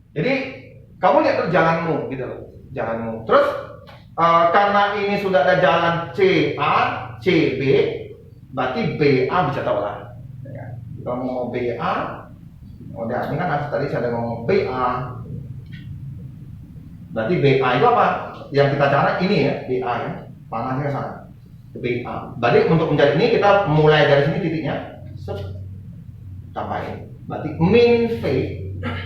Jadi kamu lihat tuh jalanmu gitu loh, jalanmu. Terus karena ini sudah ada jalan C A, C B, berarti B A bisa tahu lah. Ya. Kamu mau B A, udah ini kan tadi saya ngomong B A, berarti B A itu apa? Yang kita cari ini ya, B A ya, panahnya ke sana. B A. Berarti untuk mencari ini kita mulai dari sini titiknya, tambahin. Berarti min V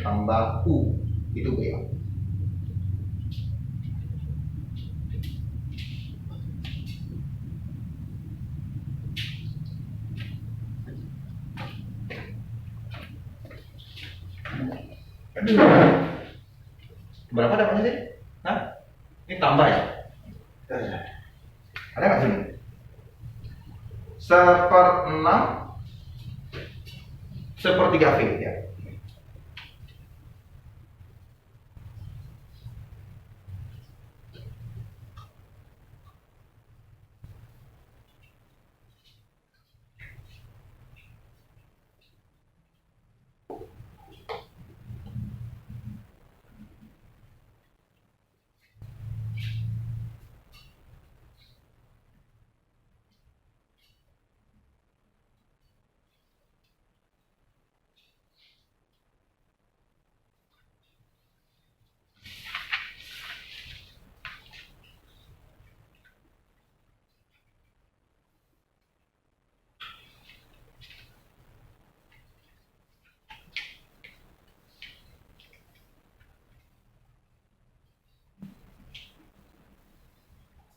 tambah U itu B A. Berapa dapatnya sih? Hah? Ini tambah ya? Ada nggak sini? 1/6 1/3 V ya.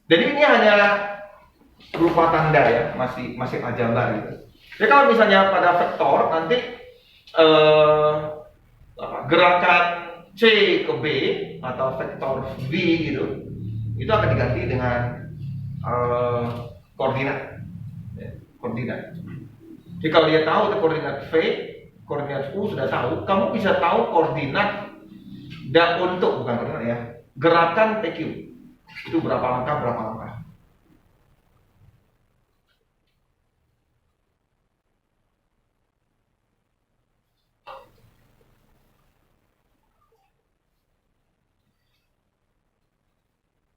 Jadi ini hanya berupa tanda ya, masih aljabar gitu. Jadi kalau misalnya pada vektor nanti gerakan C ke B atau vektor V gitu, itu akan diganti dengan koordinat, ya, koordinat. Jadi kalau dia tahu koordinat V, koordinat U sudah tahu, kamu bisa tahu koordinat dan untuk bukan koordinat ya, gerakan PQ. Itu berapa langkah.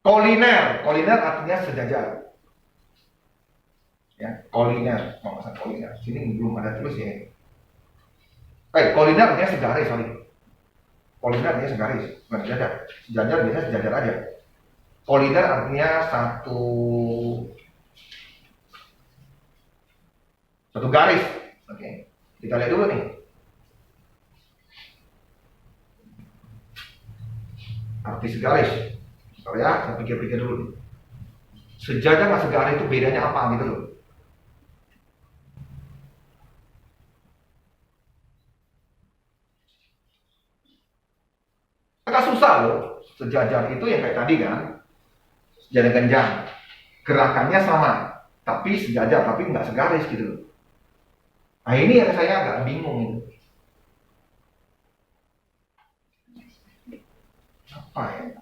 Koliner artinya sejajar. Ya, koliner, maksud koliner. Sini belum ada tulis ya. Koliner artinya segaris, sorry. Koliner artinya segaris, bukan sejajar. Sejajar biasanya sejajar aja. Koliner artinya satu garis. Oke. Kita lihat dulu nih. Arti segaris. Sorry ya, saya pikir-pikir dulu. Sejajar sama segaris itu bedanya apa gitu loh. Agak susah loh. Sejajar itu yang kayak tadi kan. Sejajar genjang. Gerakannya sama, tapi sejajar, tapi nggak segaris gitu loh. Nah ini yang saya agak bingung gitu. Apa ya?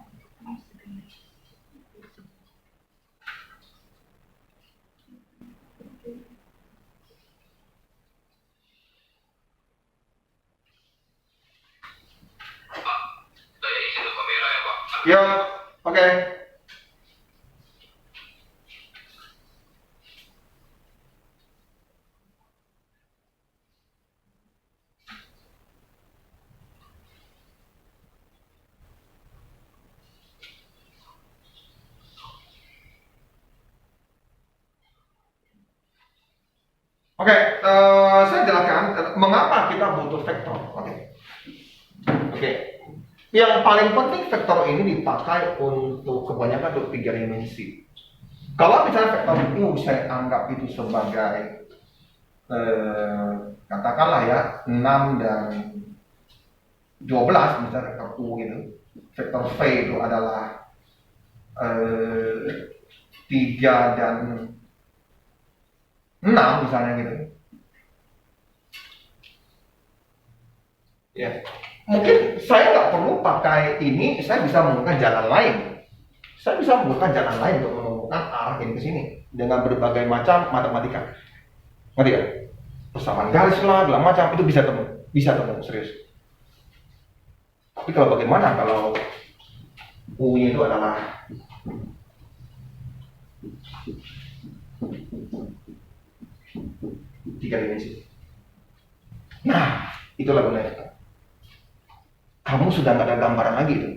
Ya, oke. Oke, saya jelaskan mengapa kita butuh vektor. Oke. Yang paling penting vektor ini dipakai untuk kebanyakan untuk 3 dimensi. Kalau misalnya vektor U saya anggap itu sebagai katakanlah ya 6 dan 12 misalnya vektor U gitu. Vektor V itu adalah 3 dan 6 misalnya gitu. Ya. Mungkin saya nggak perlu pakai ini, saya bisa menggunakan jalan lain. Saya bisa menggunakan jalan lain untuk menemukan arah ini ke sini dengan berbagai macam matematika. Ngerti ya? Persamaan garis lah, segala macam itu bisa temu serius. Tapi kalau bagaimana kalau U-nya itu adalah tiga dimensi? Nah, itulah gunanya. Kamu sudah nggak ada gambaran lagi itu.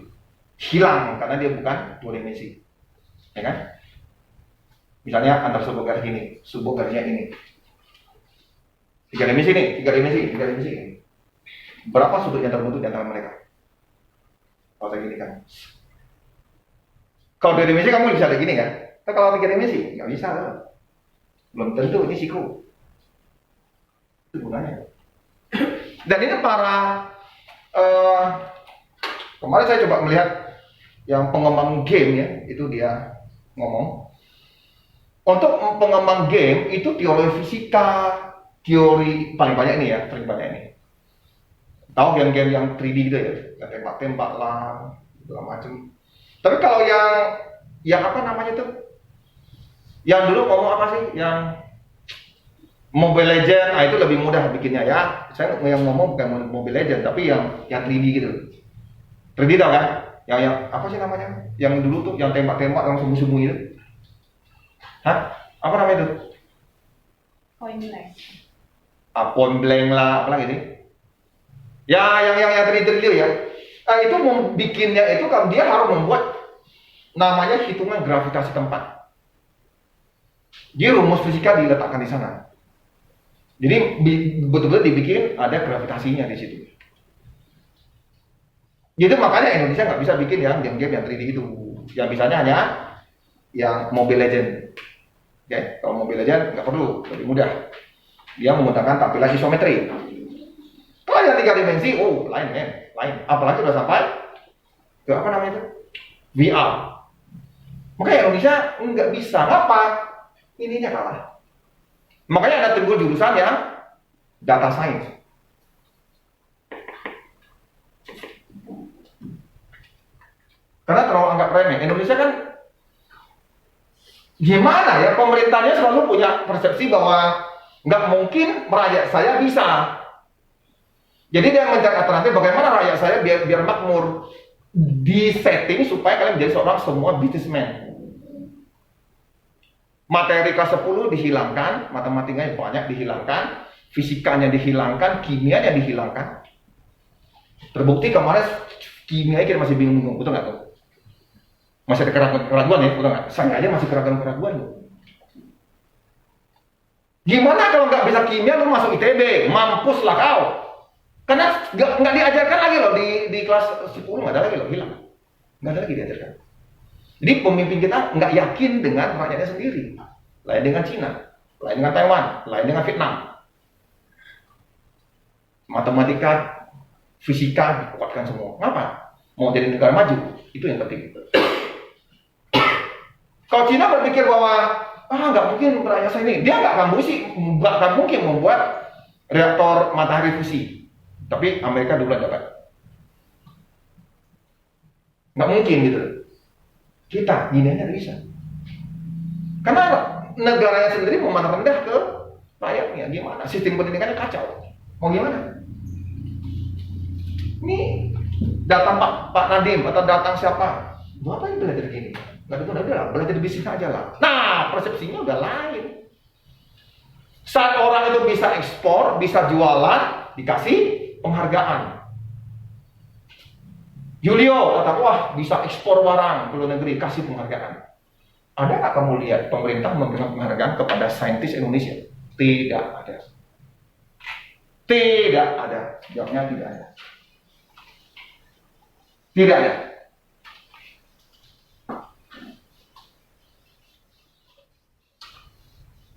Hilang karena dia bukan dua dimensi. Ya kan? Misalnya antar sebuah garis ini, sebuah garisnya ini. Tiga dimensi nih, tiga dimensi. Berapa sudut yang terbentuk di antara mereka? Kalau kayak gini kan. Kalau dua dimensi kamu bisa kayak gini kan? Tapi kalau tiga dimensi nggak bisa kan? Belum tentu ini siku. Itu gunanya. Dan ini para kemarin saya coba melihat yang pengembang game ya, itu dia ngomong untuk pengembang game itu teori fisika, teori paling banyak ini ya, paling banyak ini. Tahu game-game yang 3D gitu ya, yang tembak-tembak lah, segala macam. Tapi kalau yang apa namanya tuh, yang dulu ngomong apa sih, yang Mobile Legend, nah itu lebih mudah bikinnya ya. Saya yang ngomong bukan Mobile Legend, tapi yang 3D gitu. 3D tau kan? Yang apa sih namanya? Yang dulu tuh yang tembak-tembak yang sembunyi-sembunyi itu. Hah? Apa namanya itu? Point blank. Point blank lah, apa lagi sih? Ya, yang 3D ya. Nah, itu bikinnya itu kan dia harus membuat namanya hitungan gravitasi tempat. Jadi rumus fisika diletakkan di sana. Jadi betul-betul dibikin ada gravitasinya di situ. Jadi makanya Indonesia nggak bisa bikin yang game-game yang 3D itu. Yang bisanya hanya yang Mobile Legend. Oke, kalau Mobile Legend nggak perlu, lebih mudah. Dia menggunakan tampilan isometri. Kalau yang 3 dimensi, lain men, lain. Apalagi udah sampai ke apa namanya itu? VR. Makanya Indonesia nggak bisa. Ngapa? Ininya kalah. Makanya ada timbul jurusan yang data science. Karena terlalu anggap remeh. Indonesia kan gimana ya, pemerintahnya selalu punya persepsi bahwa nggak mungkin rakyat saya bisa. Jadi dia mencari alternatif bagaimana rakyat saya biar makmur. Di setting supaya kalian menjadi seorang semua businessman. Materi kelas 10 dihilangkan, matematikanya banyak dihilangkan, fisikanya dihilangkan, kimianya dihilangkan. Terbukti kemarin kimia kita masih bingung-bingung, betul nggak tuh? Masih ada keraguan ya, betul nggak? Saya aja masih keraguan. Gimana kalau nggak bisa kimia, lu masuk ITB, mampus lah kau. Karena nggak diajarkan lagi loh di kelas 10, nggak ada lagi loh, hilang. Nggak ada lagi diajarkan. Jadi pemimpin kita nggak yakin dengan rakyatnya sendiri. Lain dengan Cina, lain dengan Taiwan, lain dengan Vietnam. Matematika, fisika dikuatkan semua. Kenapa? Mau jadi negara maju, itu yang penting. Kalau Cina berpikir bahwa nggak mungkin rakyat saya ini, dia nggak akan mungkin membuat reaktor matahari fusi. Tapi Amerika duluan dapat. Nggak mungkin gitu. Kita gini aja bisa. Karena negaranya sendiri memandang rendah ke rakyatnya. Gimana? Sistem pendidikannya kacau. Mau gimana? Ini datang Pak Nadiem atau datang siapa? Bapak yang belajar gini. Nggak udah belajar bisnis aja lah. Nah, persepsinya udah lain. Saat orang itu bisa ekspor, bisa jualan, dikasih penghargaan. Julio kata, wah bisa ekspor barang ke luar negeri, kasih penghargaan. Ada nggak kamu lihat pemerintah memberikan penghargaan kepada saintis Indonesia? Tidak ada. Tidak ada. Jawabnya tidak ada. Tidak ada.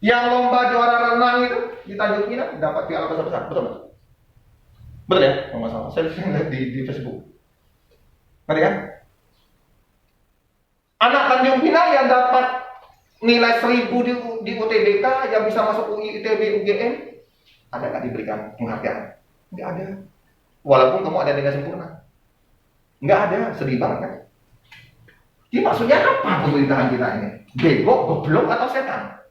Yang lomba juara renang itu di Tanjung Pinang dapat piala besar-besar, betul nggak? Betul ya? Nggak masalah. Saya lihat di Facebook. Ngerti kan? Anak Tanjung Pinang yang dapat nilai 1000 di UTBK, yang bisa masuk UI, ITB, UGM, ada nggak diberikan penghargaan? Nggak ada. Walaupun kamu ada nilai sempurna. Nggak ada, sedih banget kan? Jadi maksudnya apa pemerintahan kita ini? Bego, goblok, atau setan?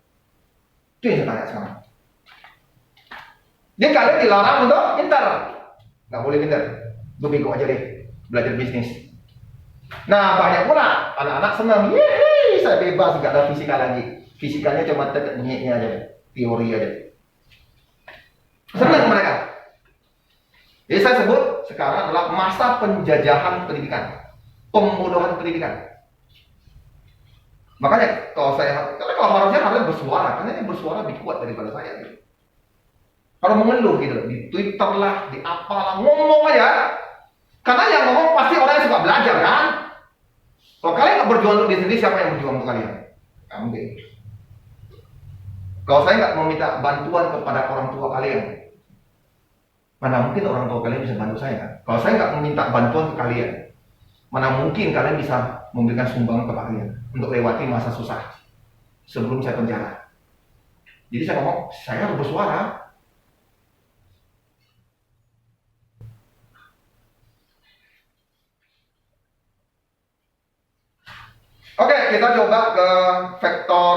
Itu yang saya tanya sekarang. Jadi kalian dilarang untuk pintar. Nggak boleh pintar. Lu bego aja deh. belajar bisnis. Nah, banyak pula anak-anak senang, yeay, saya bebas, nggak ada fisika lagi. Fisikanya cuma tetap bunyinya aja, teori aja. Senang mereka. Jadi saya sebut sekarang adalah masa penjajahan pendidikan, pembodohan pendidikan. Makanya karena kalau harusnya kalian bersuara, karena ini bersuara lebih kuat daripada saya. Gitu. Kalau mengeluh gitu, di Twitter lah, di apalah, ngomong aja. Karena yang ngomong pasti orang yang suka belajar kan. Kalau kalian nggak berjuang untuk diri sendiri, siapa yang berjuang untuk kalian? Kambing. Kalau saya nggak meminta bantuan kepada orang tua kalian, mana mungkin orang tua kalian bisa bantu saya kan? Kalau saya nggak meminta bantuan ke kalian, mana mungkin kalian bisa memberikan sumbangan ke kalian untuk lewati masa susah sebelum saya penjara. Jadi saya ngomong, saya harus bersuara. Oke, kita coba ke vektor.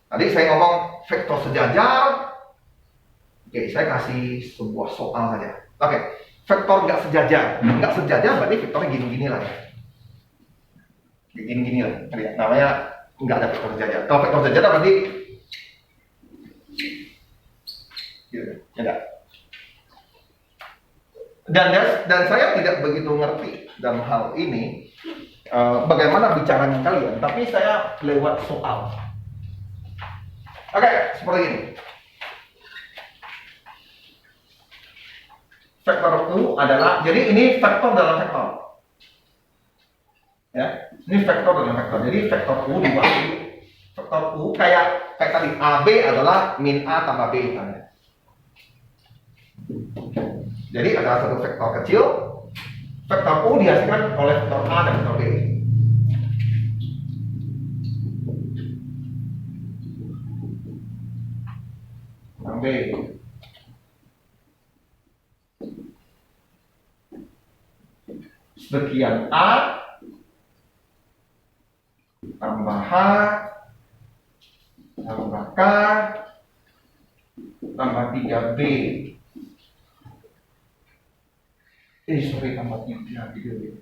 Tadi saya ngomong vektor sejajar. Oke, saya kasih sebuah soal saja. Oke, vektor nggak sejajar. Nggak sejajar berarti vektornya gini-gini lah ya. Gini-gini lah. Namanya nggak ada vektor sejajar. Kalau vektor sejajar berarti gitu, ya enggak? Dan saya tidak begitu ngerti dalam hal ini bagaimana bicaranya kalian, tapi saya lewat soal. Oke, seperti ini. Vektor U adalah, jadi ini vektor dalam vektor. Ya, ini vektor dalam vektor. Jadi vektor U dibagi. Vektor U kayak tadi AB adalah min A tambah B misalnya. Jadi ada satu vektor kecil, vektor U dihasilkan oleh vektor A dan vektor B. B. Sekian A tambah H tambah K tambah 3B. Sorry, tambah 3B.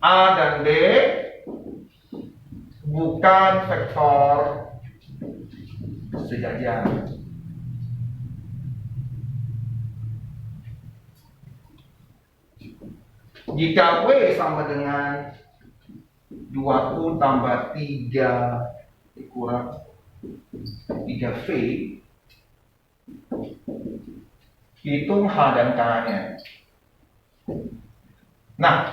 A dan B bukan vektor sejajar. Jika W sama dengan 2U tambah 3 kurang 3V, hitung H dan K-nya. Nah,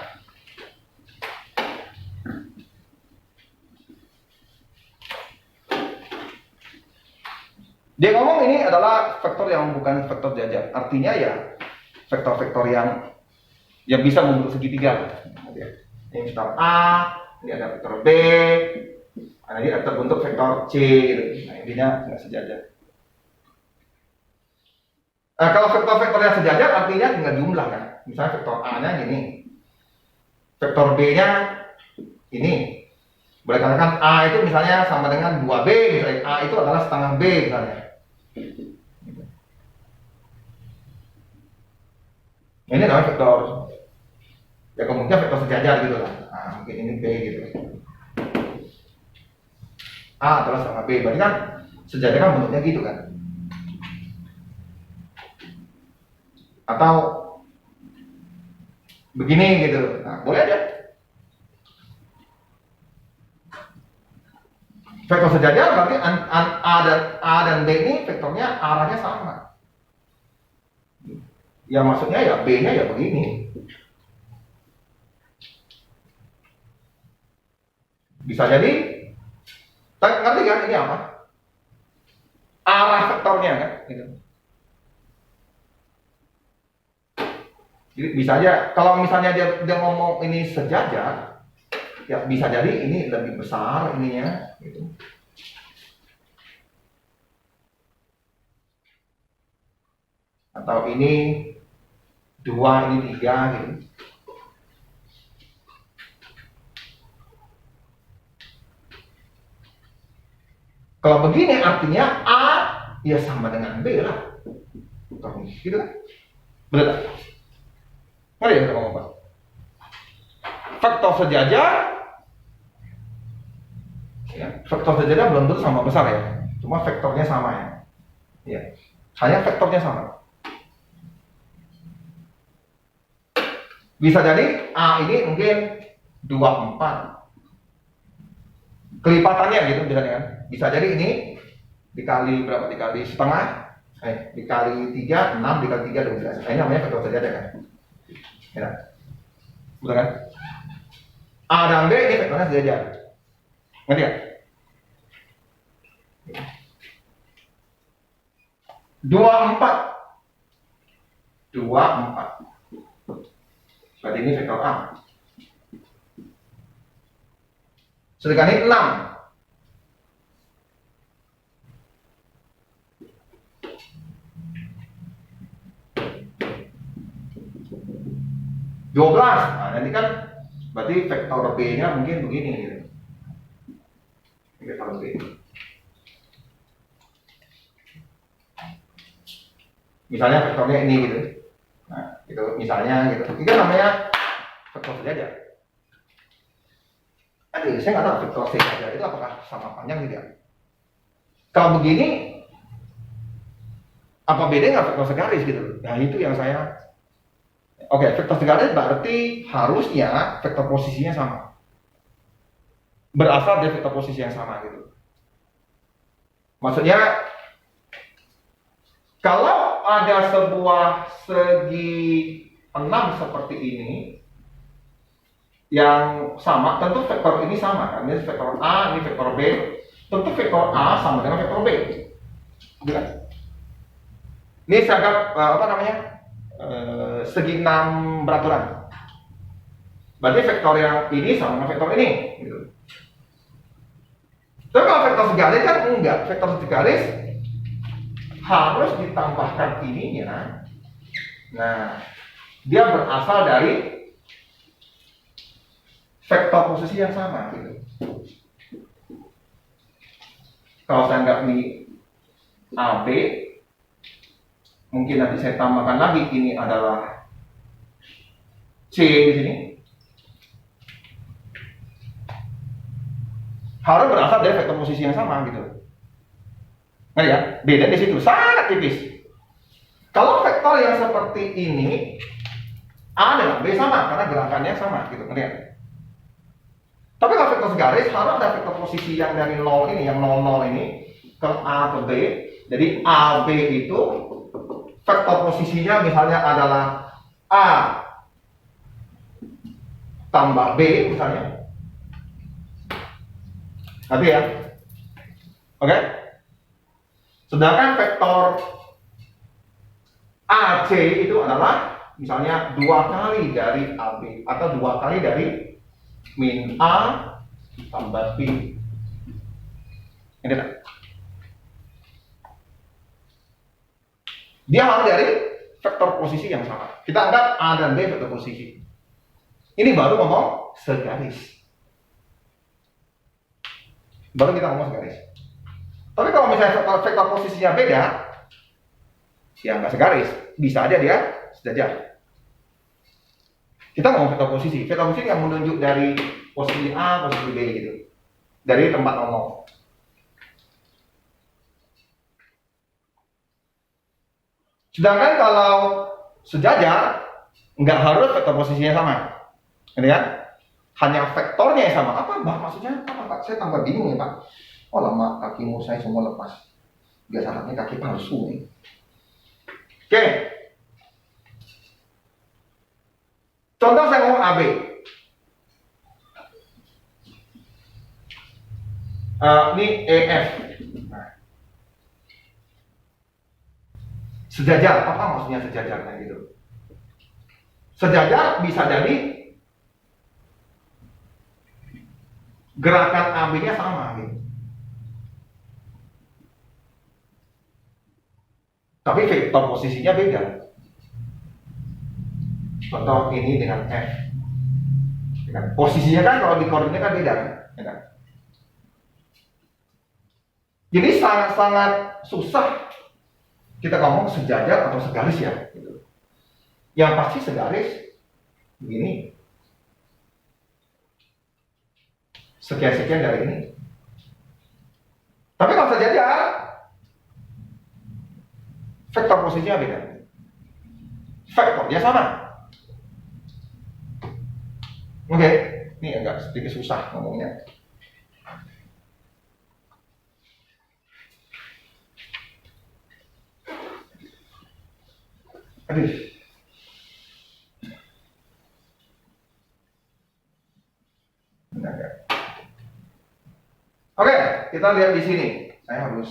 dia ngomong ini adalah vektor yang bukan vektor sejajar. Artinya ya vektor-vektor yang bisa membentuk segitiga. Ini vektor A, ini ada vektor B, nah, ini terbentuk vektor C. Nah, intinya nggak sejajar. Nah, kalau vektor-vektor yang sejajar artinya tinggal jumlah kan. Misalnya vektor A-nya gini, vektor B-nya ini. Boleh katakan A itu misalnya sama dengan 2B, misalnya A itu adalah setengah B misalnya. Ini namanya vektor, ya kemungkinan vektor sejajar gitu lah. Nah, mungkin ini B gitu. A adalah setengah B, berarti kan sejajar kan bentuknya gitu kan. Atau begini gitu, nah boleh aja. Vektor sejajar berarti A dan B ini vektornya arahnya sama. Ya maksudnya ya B-nya ya begini. Bisa jadi, ngerti kan ini apa? Arah vektornya kan? Gitu. Jadi bisa aja, kalau misalnya dia ngomong ini sejajar, ya bisa jadi ini lebih besar ininya gitu. Atau ini 2, ini 3 gitu. Kalau begini artinya A ya sama dengan B lah. Gitu kan? Betul tak? Ngerti ya ngomong apa? Faktor sejajar, ya, faktor sejajar belum tentu sama besar ya, cuma vektornya sama ya. Ya, hanya vektornya sama. Bisa jadi A ini mungkin 24. Kelipatannya gitu misalnya kan. Bisa jadi ini dikali berapa? Dikali setengah, dikali 3, 6, dikali 3, 12. Ini namanya vektor sejajar kan. Ya. Betul kan? A dan B ini vektornya sejajar. Ngerti ya? 24. Berarti ini vektor A. Sedangkan ini 6. Nah, nanti kan berarti vektor B-nya mungkin begini gitu. Vektor B. Misalnya vektornya ini gitu. Nah, itu misalnya gitu. Itu namanya vektor sejajar. Aduh, saya nggak tahu vektor sejajar itu apakah sama panjang tidak. Kalau begini, apa bedanya nggak vektor segaris gitu? Nah itu yang saya. Oke, vektor segaris berarti harusnya vektor posisinya sama. Berasal dari vektor posisi yang sama gitu. Maksudnya, kalau ada sebuah segi 6 seperti ini yang sama, tentu vektor ini sama kan? Ini vektor A, ini vektor B. Tentu vektor A sama dengan vektor B. Gitu kan? Ini saya anggap apa namanya? Segi 6 beraturan. Berarti vektor yang ini sama dengan vektor ini gitu. Tapi kalau vektor segaris kan enggak. Vektor segaris harus ditambahkan ininya. Nah, dia berasal dari vektor posisi yang sama gitu. Kalau saya anggap ini AB, mungkin nanti saya tambahkan lagi ini adalah C di sini. Harus berasal dari vektor posisi yang sama gitu. Nah ya, beda di situ, sangat tipis. Kalau vektor yang seperti ini A dengan B sama karena gerakannya sama gitu, ngerti ya? Tapi kalau vektor segaris harus ada vektor posisi yang dari 0 ini, yang 00 ini ke A ke B. Jadi AB itu vektor posisinya misalnya adalah A tambah B misalnya. Nanti ya. Oke? Sedangkan vektor AC itu adalah misalnya 2 kali dari AB atau 2 kali dari min A tambah B. Ini kan? Dia harus dari vektor posisi yang sama. Kita anggap A dan B vektor posisi. Ini baru ngomong segaris. Baru kita ngomong segaris. Tapi kalau misalnya vektor posisinya beda, ya nggak segaris. Bisa aja dia sejajar. Kita ngomong vektor posisi. Vektor posisi yang menunjuk dari posisi A, posisi B gitu. Dari tempat 00. Sedangkan kalau sejajar, nggak harus vektor posisinya sama. Ini kan? Hanya vektornya yang sama. Apa Mbak? Maksudnya apa Pak? Saya tambah bingung ya Pak. Oh lama kakimu saya semua lepas. Biasanya kaki palsu nih. Oke. Contoh saya ngomong AB. Ini EF. Nah. Sejajar, apa maksudnya sejajar kayak gitu? Sejajar bisa jadi gerakan AB-nya sama gitu. Tapi vektor posisinya beda. Contoh ini dengan F. Posisinya kan kalau di koordinat kan beda kan? Jadi sangat-sangat susah kita ngomong sejajar atau segaris ya. Gitu. Yang pasti segaris begini. Sekian-sekian dari ini. Tapi kalau sejajar, vektor posisinya beda. Vektornya sama. Oke, ini agak sedikit susah ngomongnya. Aduh. Oke, kita lihat di sini. Saya harus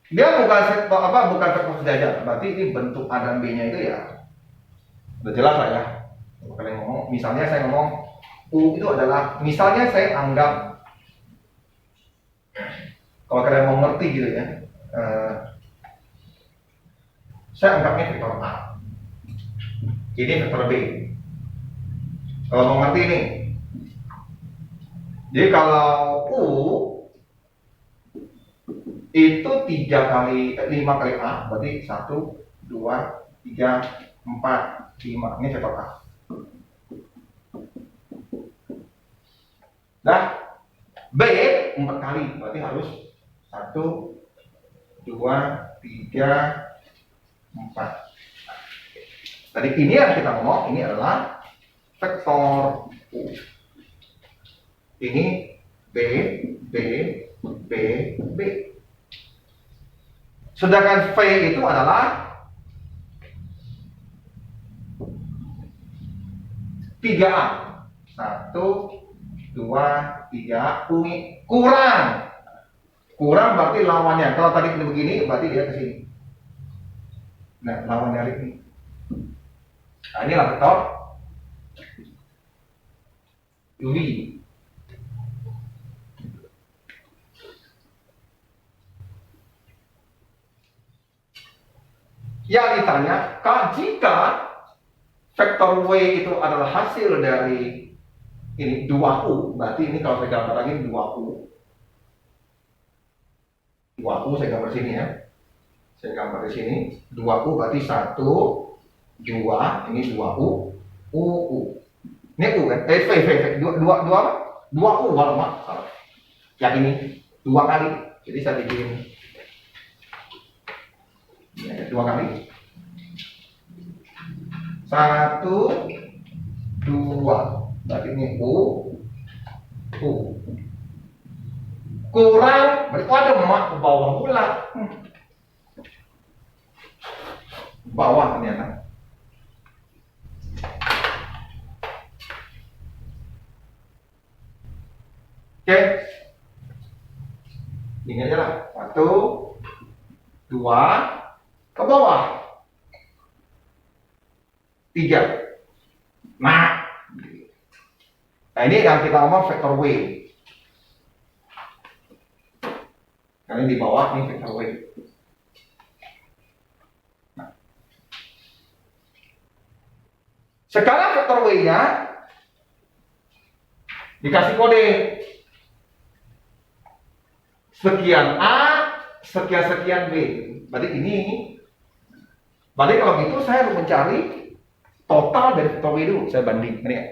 dia bukan vektor sejajar. Berarti ini bentuk A dan B-nya itu ya udah jelas lah ya. Kalau kalian ngomong, misalnya saya ngomong U itu adalah, misalnya saya anggap, kalau kalian mau ngerti gitu ya, saya anggapnya vektor A, ini vektor B. Kalau mau ngerti nih, jadi kalau U itu 5 kali A, berarti 1, 2, 3, 4, 5, ini vektor A. Nah, B 4 kali, berarti harus 1, 2, 3, 4. Tadi ini yang kita ngomong, ini adalah vektor U. Ini B, B, B, B. Sedangkan V itu adalah 3A. 1, 2, 3, kurang. Kurang berarti lawannya. Kalau tadi begini, berarti dia ke sini. Nah, lawannya ini. Nah, inilah vektor U. Yang ditanya, jika vektor W itu adalah hasil dari ini 2U, berarti ini kalau saya gambar lagi 2U. 2U saya gambar sini ya. Saya gambar di sini. 2U berarti 1, 2, ini 2U, U. Ini U kan? V. 2 apa? 2U, walaupun salah. Yang ini 2 kali. Jadi saya bikin ya, 2 kali. 1, 2. Berarti ini U. Kurang, berarti ada emak ke bawah pula. Bawah ternyata. Oke. Ini aja lah. 1, 2, ke bawah. 3. Nah, ini yang kita ngomong vektor W. Karena di bawah ini vektor W. Nah. Sekarang vektor W-nya dikasih kode sekian A, sekian B. Berarti ini. Berarti kalau gitu saya harus mencari total dari vektor W dulu. Saya banding ini ya.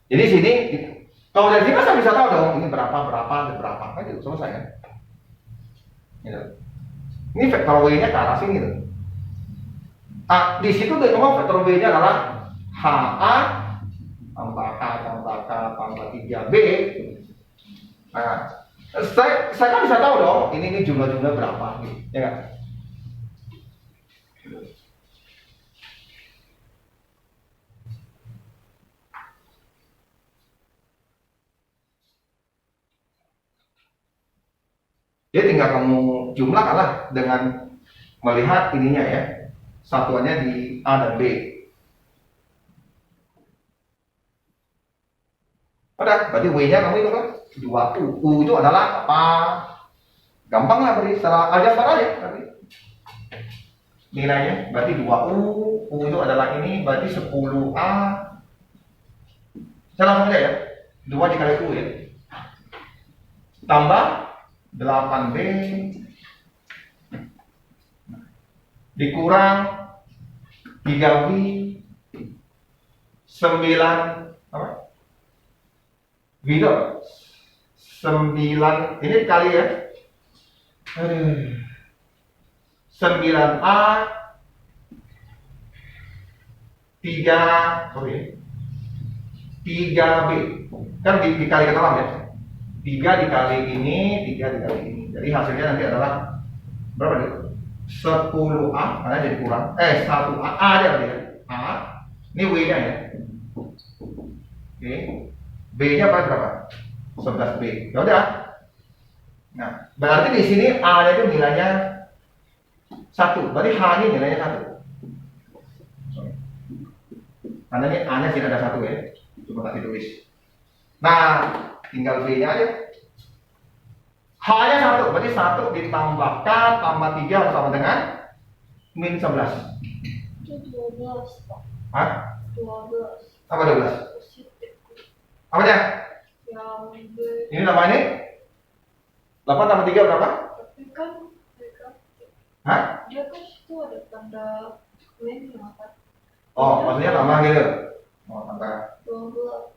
Jadi sini, kalau dari sini saya bisa tahu dong ini berapa, kan itu selesai kan? Gitu. Ini vektor W-nya ke arah sini tuh. Di situ tuh ngomong vektor W-nya adalah HA tambah K tambah K tambah 3B. Nah, saya kan bisa tahu dong ini jumlah-jumlah berapa gitu, ya kan? Jadi tinggal kamu jumlahkan lah dengan melihat ininya ya, satuannya di A dan B. Udah, berarti W-nya kamu itu kan 2U. U itu adalah apa? Gampang lah berarti setelah aljabar aja berarti. Nilainya berarti 2U. U itu adalah ini berarti 10A Saya langsung aja ya. 2 dikali U ya. Tambah 8B dikurang 3B 9 apa? Video 9 ini kali ya. 9A 3B kan dikali ke dalam ya. 3 dikali ini, 3 dikali ini. Jadi hasilnya nanti adalah berapa nih? 10A, karena jadi kurang. 1A, A aja berarti ya. A, ini W-nya ya. Oke. B-nya berapa? 11B. Ya udah. Nah, berarti di sini A-nya itu nilainya 1. Berarti H-nya nilainya 1. Karena ini A-nya sini ada 1 ya. Coba tak ditulis. Nah, tinggal B-nya aja. H-nya 1, berarti 1 ditambahkan tambah 3 sama dengan min 11. Itu 12, Pak. Hah? 12. Apa 12? Positif. Apa aja? Yang B. Ini nama ini? 8 tambah 3 berapa? Tapi kan negatif. Hah? Dia kan situ ada tanda min kan? Oh, maksudnya tambah gitu. Oh, tambah. 12.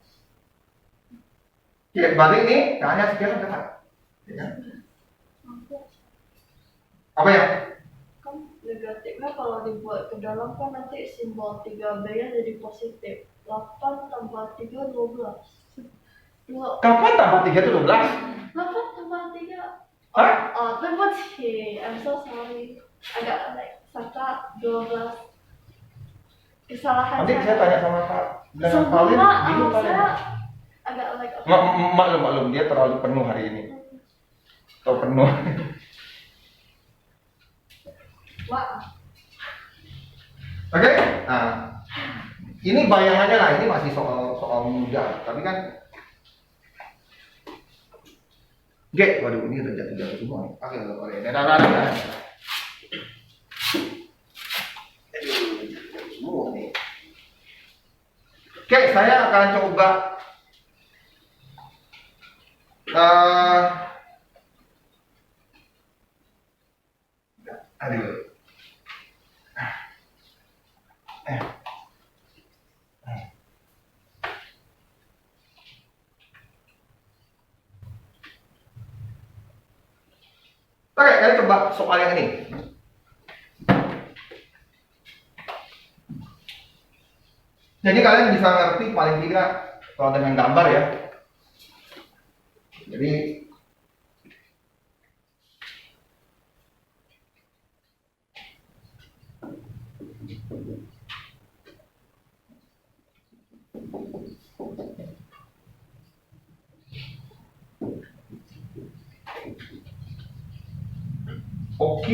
Oke, berarti ini K-nya sekian berapa? Ya. Apa ya? Kan negatifnya kalau dibuat ke dalam kan nanti simbol 3B-nya jadi positif. 8 tambah 3, 12. Kapan tambah 3 itu 12? 8 tambah 3. Hah? Oh, 对不起 I'm so sorry. Agak like Saka 12. Kesalahan Nanti saya tanya sama Pak dengan Semua Valid, bingung kalian. saya agak like Maklum, dia terlalu penuh hari ini. Atau penuh. Wah. Oke? Nah, ini bayangannya lah, ini masih soal mudah, tapi kan waduh ini udah jatuh semua. Oke, dadah. Oke, saya akan coba aduh. Oke, kalian coba soal yang ini. Jadi kalian bisa ngerti paling tidak kalau dengan gambar ya. Jadi OQ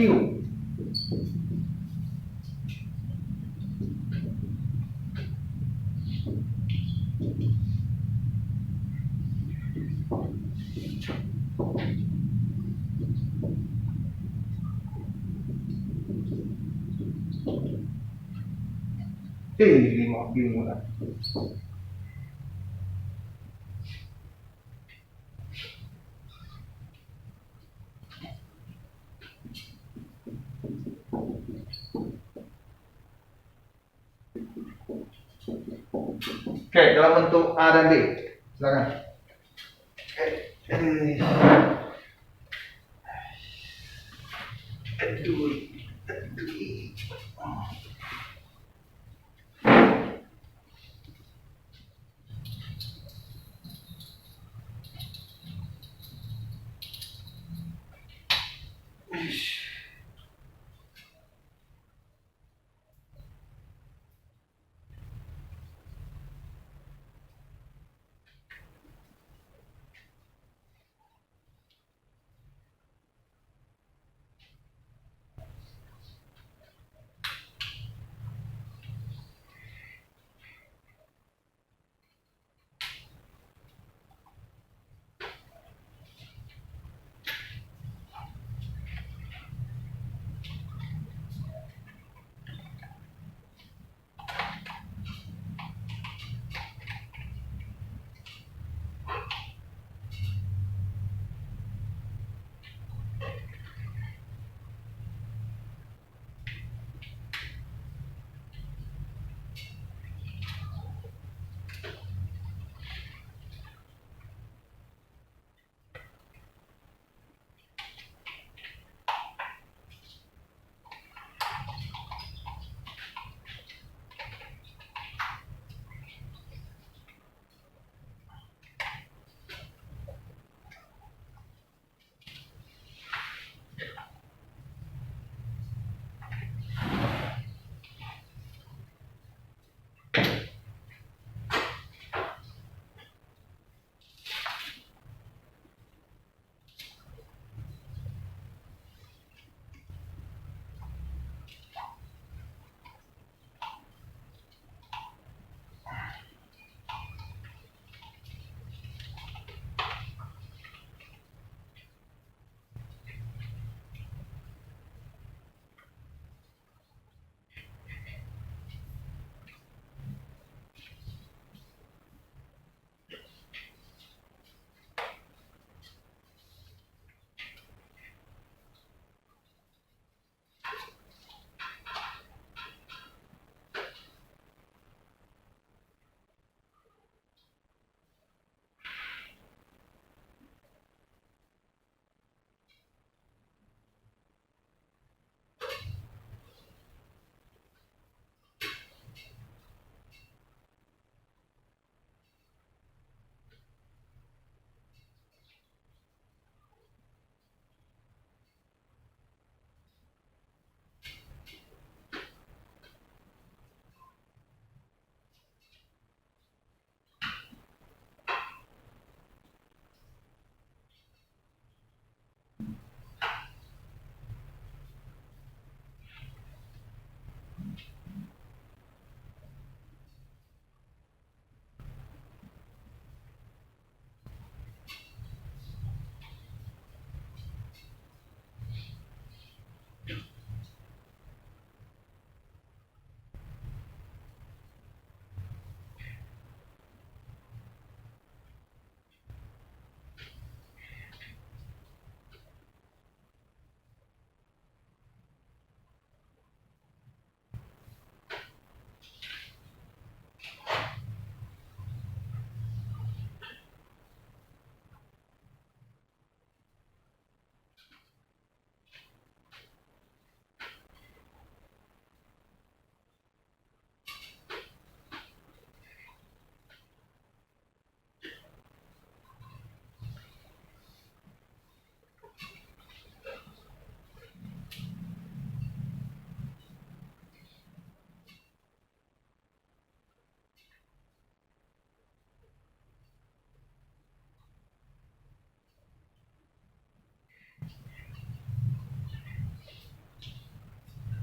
bingung lah. Oke, dalam bentuk A dan B. Silakan.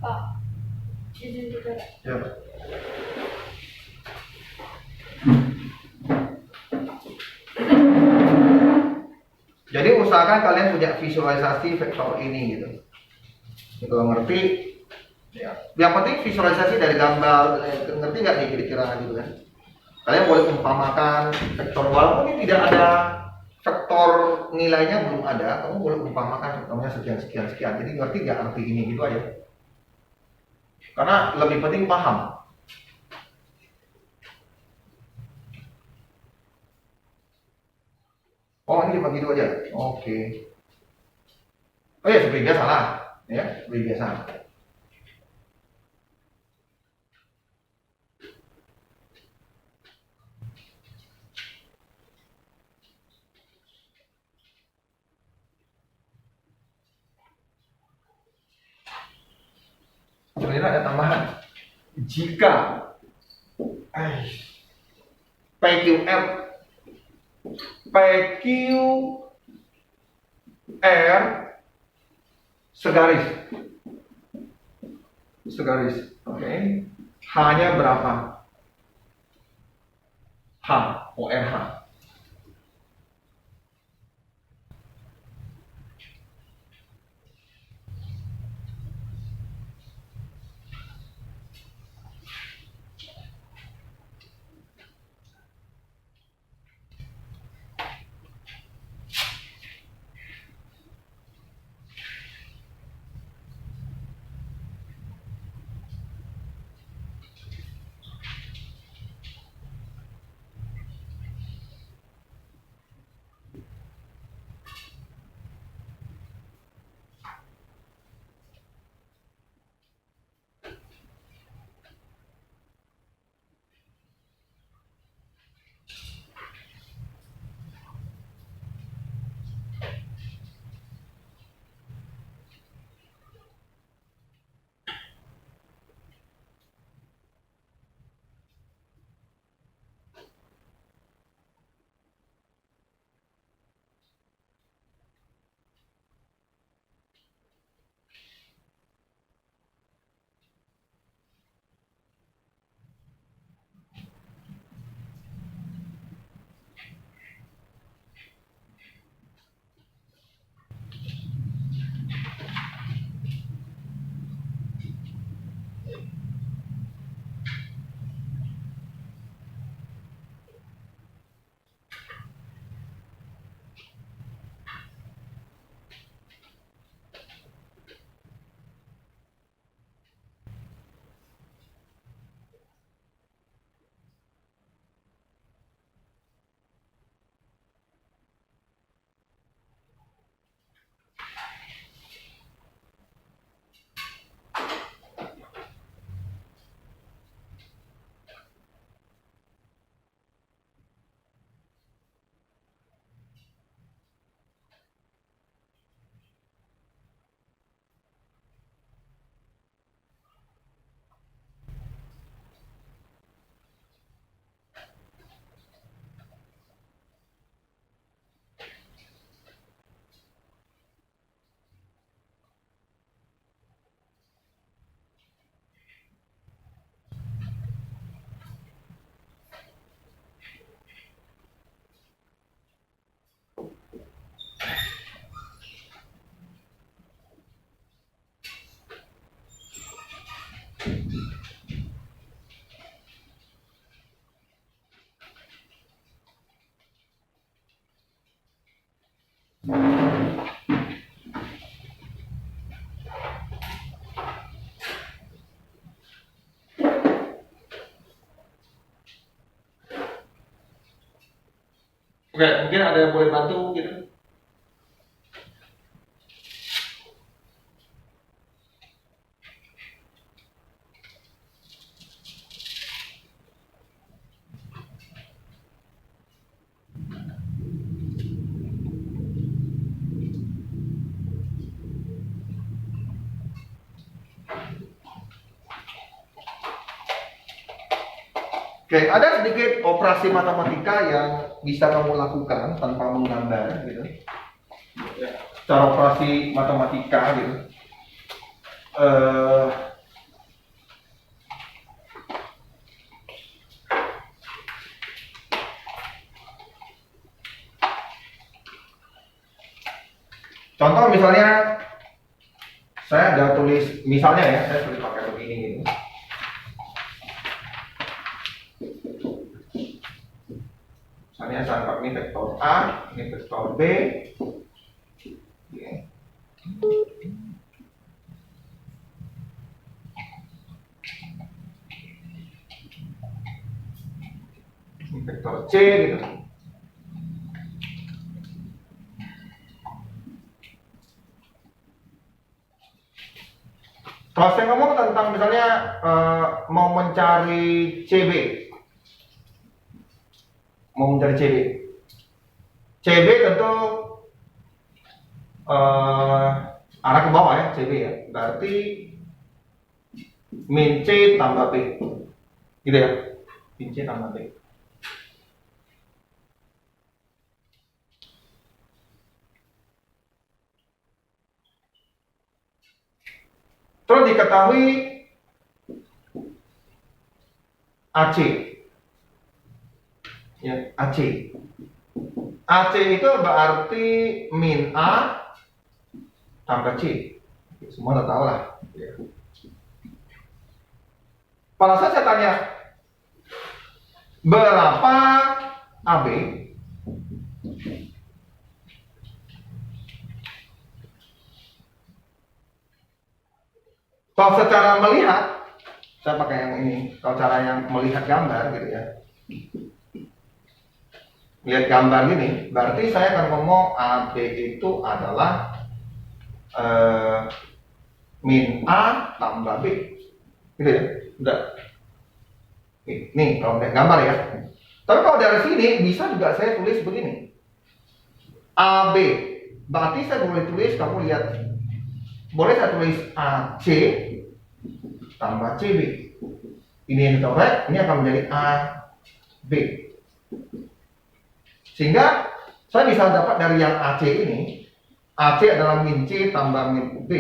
Pak, izin bicara. Ya. Jadi usahakan kalian punya visualisasi vektor ini gitu. Kalau ngerti, ya. Yang penting visualisasi dari gambar, ngerti nggak nih kira-kira gitu kan? Kalian boleh umpamakan vektor walaupun ini tidak ada vektor nilainya belum ada, kamu boleh umpamakan vektornya sekian sekian sekian. Jadi ngerti nggak arti ini gitu aja. Karena lebih penting paham. Oh ini cuma gitu aja. Oke. Oh ya seperti biasa lah, ya seperti biasa. Sebenarnya ada tambahan. Jika PQR segaris, oke. H-nya berapa? H, ORH. Oke, mungkin ada yang boleh bantu gitu. Oke, ada sedikit operasi matematika yang bisa kamu lakukan tanpa menggambar gitu. Cara operasi matematika gitu. Contoh misalnya saya ada tulis, misalnya ya, saya tulis pakai begini gitu. Misalnya saya anggap ini vektor A, ini vektor B. Oke. Ini vektor C gitu. Kalau saya ngomong tentang misalnya mau mencari CB, CB tentu arah ke bawah ya, CB ya, berarti min C tambah B, gitu ya, min C tambah B. Terus diketahui AC, ya, AC. AC itu berarti min A tambah C. Semua udah tahu lah. Pada saat saya tanya berapa AB, kalau secara melihat, saya pakai yang ini. Kalau cara yang melihat gambar gitu ya, lihat gambar gini, berarti saya akan ngomong AB itu adalah min A tambah B, gitu ya. Udah. Nih kalau lihat gambar ya. Tapi kalau dari sini bisa juga saya tulis begini. AB, berarti saya boleh tulis, kamu lihat, boleh saya tulis AC tambah CB. Ini yang dicoret, ini akan menjadi AB. Sehingga saya bisa dapat dari yang AC ini, AC adalah min C tambah min B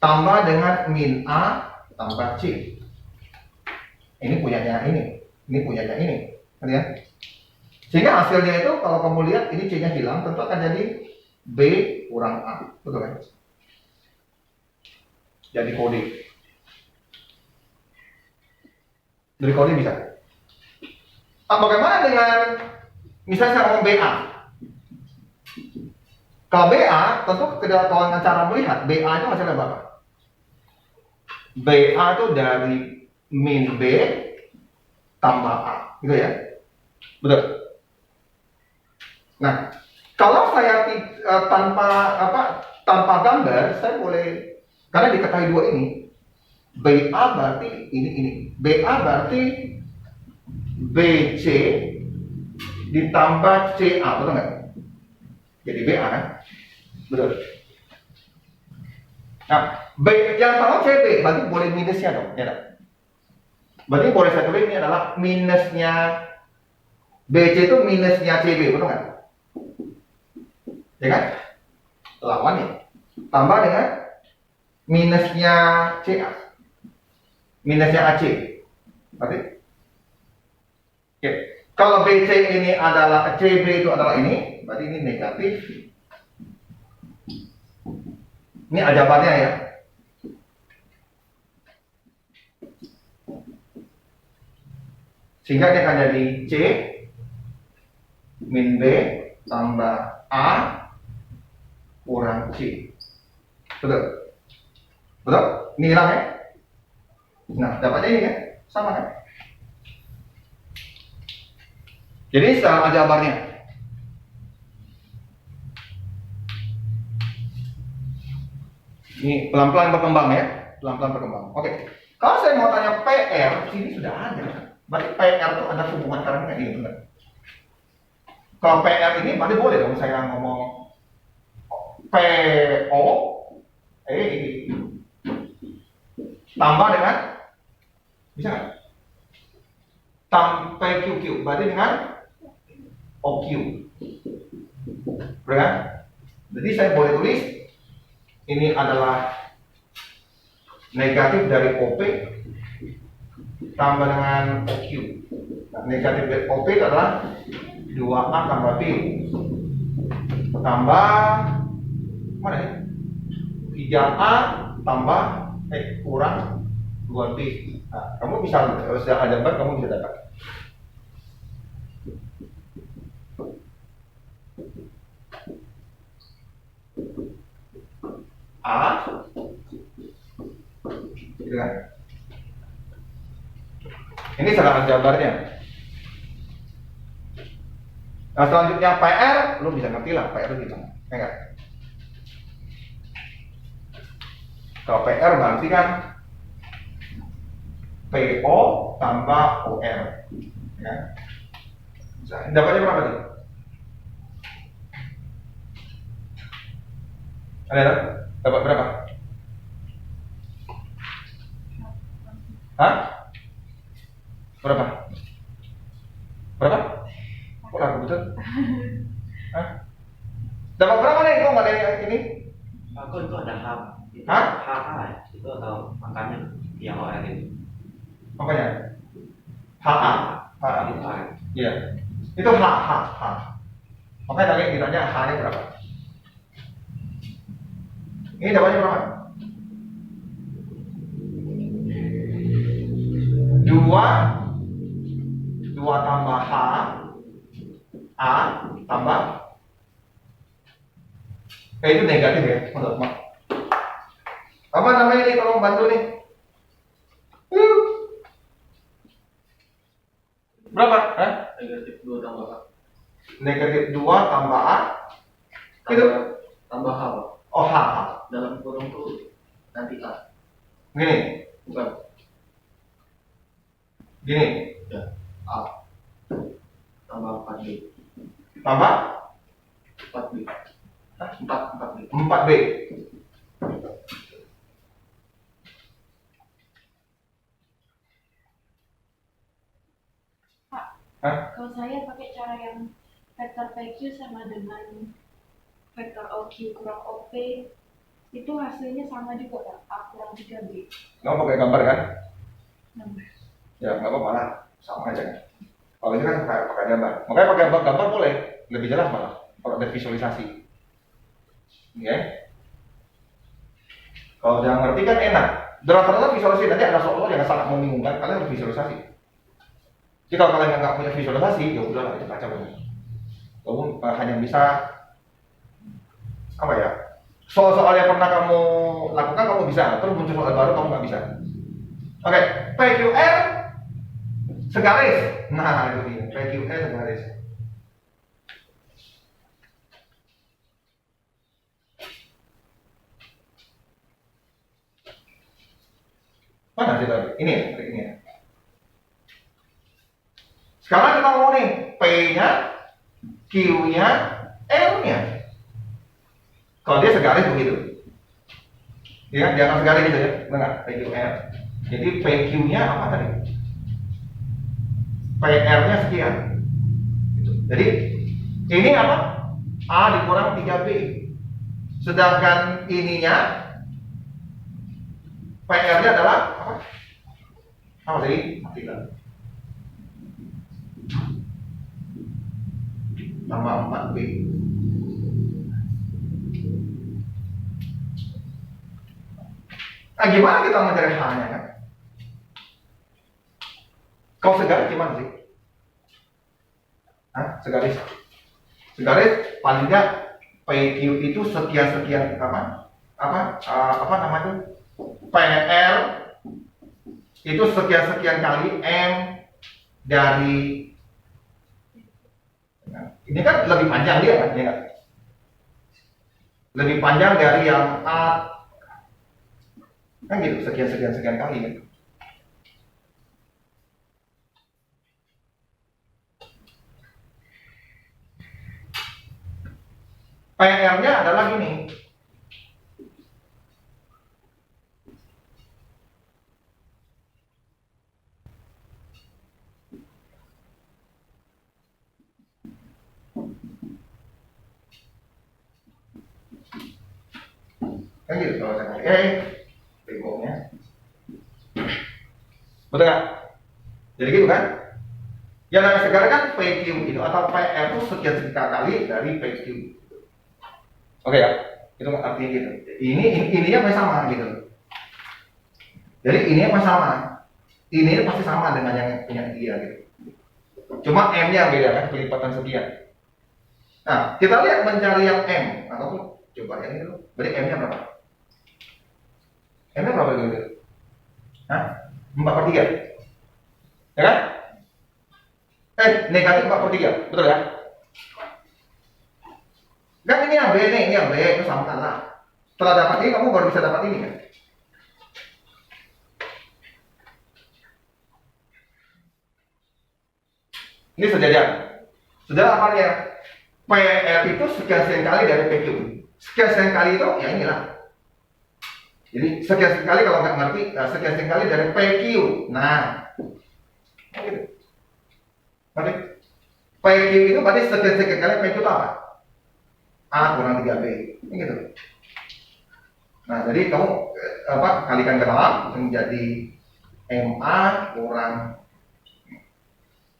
tambah dengan min A tambah C. Ini punyanya ini punyanya ini, ya. Sehingga hasilnya itu kalau kamu lihat ini C-nya hilang, tentu akan jadi B kurang A, betul kan? Jadi kode. Dari kode bisa. Bagaimana dengan misalnya saya ngomong BA? Kalau BA, tentu kalau dengan cara melihat, BA itu hasilnya berapa? BA itu dari min B tambah A, gitu ya? Betul. Nah, kalau saya tanpa gambar, saya boleh, karena diketahui dua ini, BA berarti ini. BA berarti BC ditambah CA, betul nggak? Jadi BA kan? Betul. Nah, B yang tahu CB, berarti boleh minusnya dong, ya kan? Berarti boleh saya tulis ini adalah minusnya BC itu minusnya CB, betul nggak? Ya kan? Lawannya. Tambah dengan minusnya CA. Minusnya AC. Berarti? Oke. Kalau BC ini adalah, CB itu adalah ini, berarti ini negatif. Ini aljabarnya ya. Sehingga dia akan jadi C min B tambah A kurang C. Betul? Betul? Ini hilang ya? Nah, dapatnya ini kan? Sama kan? Jadi secara aljabarnya. Ini pelan-pelan berkembang ya. Pelan-pelan berkembang. Oke. Kalau saya mau tanya PR, sini sudah ada. Berarti PR itu ada hubungan karena ini, benar. Kalau PR ini berarti boleh dong saya ngomong PO tambah dengan, bisa nggak? Tambah QQ, berarti dengan OQ, benar kan? Jadi saya boleh tulis ini adalah negatif dari OP tambah dengan OQ. Nah, negatif dari OP itu adalah 2A tambah B tambah Mana nih? 3A tambah kurang 2B. Nah, kamu bisa, kalau sudah ada gambar, kamu bisa dapat. A, gitu kan? Ini salah gambarnya. Nah selanjutnya PR, lu bisa ngerti lah PR itu gimana, ya kan? Kalau PR berarti kan PO tambah OR, ya. Dapatnya berapa nih? Ada? Dapat berapa? Hah? Berapa? Berapa? Kurang betul? Hah? Dapat berapa nih? Kok nggak ada ini? Aku itu ada H. Hah? Ya? Itu atau makanya yang OR itu. Apanya? HA. HA. Itu OR. Iya. Itu H. Makanya tadi ditanya H-nya berapa? Ini dapatnya berapa? 2 tambah H A tambah itu negatif ya, menurut Mak. Apa namanya nih, tolong bantu nih. Berapa? Negatif 2 tambah H. Negatif 2 tambah A itu Tambah H, Pak. oh H. Dalam kurung tuh nanti A. Gini, Bukan. gini. Ya. A. Tambah 4B. Tambah 4B. 4B. 4B. Hah? Kalau saya pakai cara yang vektor PQ sama dengan vektor OQ kurang OP, itu hasilnya sama juga Pak, A kurang 3B. Kamu pakai gambar kan? Nambah. Ya nggak apa-apa lah, sama aja kan. Kalau ini kan pakai gambar. Makanya pakai gambar boleh, lebih jelas malah kalau ada visualisasi. Ya. Kalau jangan ngerti kan enak. Rata-rata visualisasi nanti ada soal yang sangat membingungkan, kalian harus visualisasi. Jadi kalau kalian nggak punya visualisasi, ya udahlah itu kacau banget. Kamu hanya bisa apa ya? Soal-soal yang pernah kamu lakukan kamu bisa, terus muncul soal baru kamu nggak bisa. Oke, PQR segaris. Nah itu dia, PQR segaris. Mana sih tadi? Ini ya, ini ya. Sekarang kita mau nih P-nya, Q-nya, L-nya. Kalau dia segaris begitu, ya dia akan segaris gitu ya, benar? PQR. Jadi PQ-nya apa tadi? PR-nya sekian. Gitu. Jadi ini apa? A dikurang 3B. Sedangkan ininya PR-nya adalah apa? Apa tadi? Matikan. Tambah 4B. Nah, gimana kita mencari H-nya kan? Kalau segaris gimana sih? Hah? Segaris? Segaris paling nggak PQ itu sekian-sekian apa namanya itu? PR itu sekian-sekian kali M dari ini kan lebih panjang dia kan, ya kan? Lebih panjang dari yang A kan gitu, sekian kali kan. PR-nya adalah gini. Kan gitu kalau saya begonya. Betul nggak? Jadi gitu kan? Yang namanya sekarang kan PQ itu atau PR itu sekian kali dari PQ. Oke ya. Itu artinya gitu. Ininya pasti sama gitu. Jadi ininya pasti sama. Ini pasti sama dengan yang punya dia gitu. Cuma M-nya beda kan, kelipatan sekian. Nah, kita lihat mencari yang M. Nah, kamu coba yang ini dulu. Berarti M-nya berapa? M-nya berapa dulu? Hah? 4/3. Ya kan? Negatif 4/3. Betul ya? Kan ini yang B nih, ini yang B, itu samakan lah. Setelah dapat ini, kamu baru bisa dapat ini kan? Ini sejajar. Sejajar apa ya? PL itu sekian kali dari PQ. Sekian kali itu, ya inilah. Jadi sekian kali kalau nggak ngerti, sekian kali dari PQ. Nah, gitu. Berarti PQ itu berarti sekian kali PQ itu apa? A kurang 3B. Ini gitu. Nah, jadi kamu kalikan ke dalam menjadi MA kurang.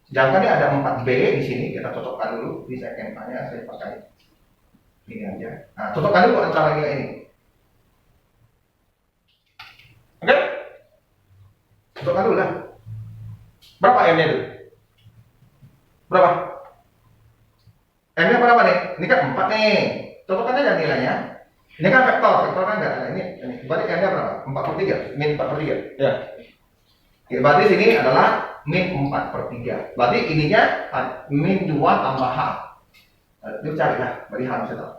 Sedangkan ini ada 4B di sini, kita cocokkan dulu di second nya saya pakai ini aja. Nah, cocokkan dulu antara ini. Oke? Cocokkan dulu lah. Berapa M-nya itu? Berapa? M-nya berapa nih? Ini kan 4 nih. Cocokkan aja nilainya. Ini kan vektor kan enggak. Nah, ini. Berarti M-nya berapa? 4/3, min 4/3. Ya. Oke, berarti sini adalah min 4/3. Berarti ininya min 2 tambah H. Itu carilah, berarti H bisa tahu.